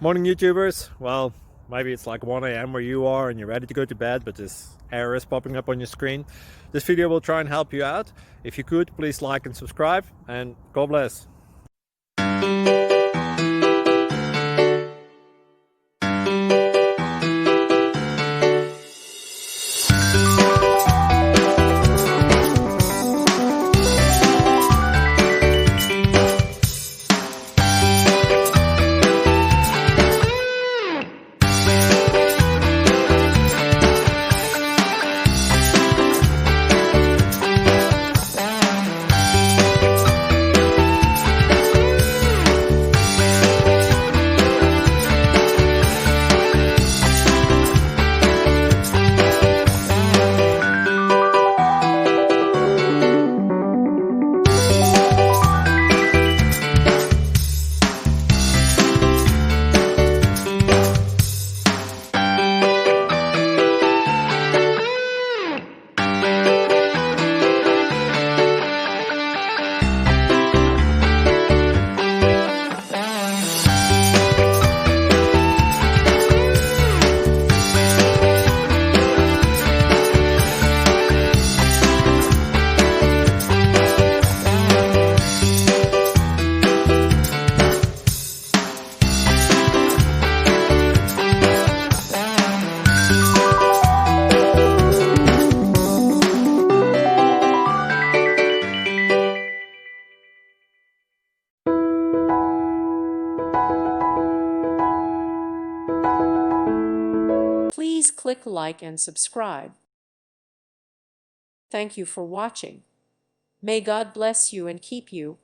Morning YouTubers. Well, maybe it's like 1 a.m. where you are and you're ready to go to bed, but this error is popping up on your screen. This video will try and help you out. If you could, please like and subscribe, and God bless. Please click like and subscribe. Thank you for watching. May God bless you and keep you.